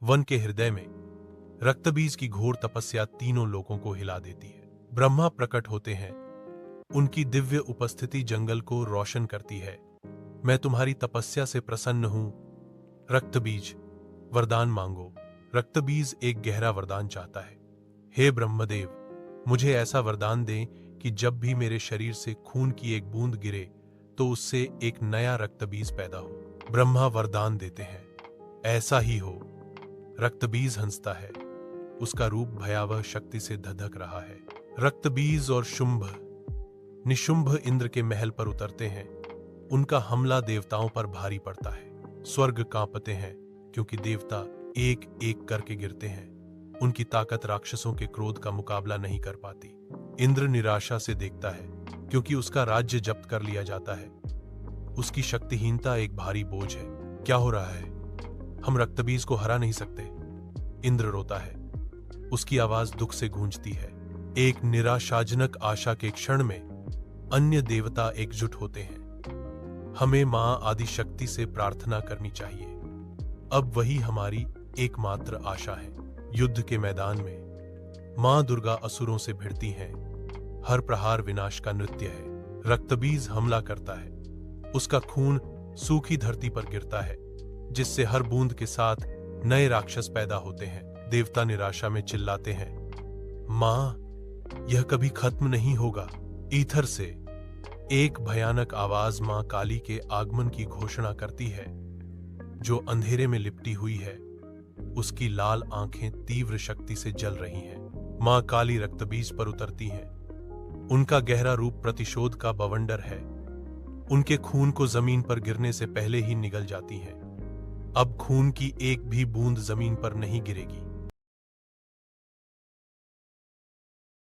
One के हृदय में रक्तबीज की घोर तपस्या तीनों लोगों को हिला देती है। ब्रह्मा प्रकट होते हैं, उनकी दिव्य उपस्थिति जंगल को रोशन करती है। मैं तुम्हारी तपस्या से प्रसन्न हूं रक्तबीज, वरदान मांगो। रक्तबीज एक गहरा वरदान चाहता है। हे ब्रह्मदेव, मुझे ऐसा वरदान दें कि जब भी मेरे शरीर से खून की एक बूंद गिरे तो उससे एक नया रक्तबीज पैदा हो। ब्रह्मा वरदान देते हैं, ऐसा ही हो। रक्तबीज हंसता है, उसका रूप भयावह शक्ति से धधक रहा है। रक्तबीज और शुंभ निशुंभ इंद्र के महल पर उतरते हैं। उनका हमला देवताओं पर भारी पड़ता है। स्वर्ग कांपते हैं क्योंकि देवता एक एक करके गिरते हैं। उनकी ताकत राक्षसों के क्रोध का मुकाबला नहीं कर पाती। इंद्र निराशा से देखता है क्योंकि उसका राज्य जब्त कर लिया जाता है। उसकी शक्तिहीनता एक भारी बोझ है। क्या हो रहा है? हम रक्तबीज को हरा नहीं सकते। इंद्र रोता है, उसकी आवाज दुख से गूंजती है। एक निराशाजनक आशा के क्षण में अन्य देवता एकजुट होते हैं। हमें मां आदिशक्ति से प्रार्थना करनी चाहिए। अब वही हमारी एकमात्र आशा है। युद्ध के मैदान में मां दुर्गा असुरों से भिड़ती हैं। हर प्रहार विनाश का नृत्य है। रक्तबीज हमला करता है। उसका खून सूखी धरती पर गिरता है, जिससे हर बूंद के साथ नए राक्षस पैदा होते हैं। देवता निराशा में चिल्लाते हैं, मां, यह कभी खत्म नहीं होगा। ईथर से एक भयानक आवाज मां काली के आगमन की घोषणा करती है, जो अंधेरे में लिपटी हुई है। उसकी लाल आंखें तीव्र शक्ति से जल रही हैं। मां काली रक्तबीज पर उतरती हैं। उनका गहरा रूप प्रतिशोध का बवंडर है। उनके खून को जमीन पर गिरने से पहले ही निगल जाती हैं। अब खून की एक भी बूंद जमीन पर नहीं गिरेगी।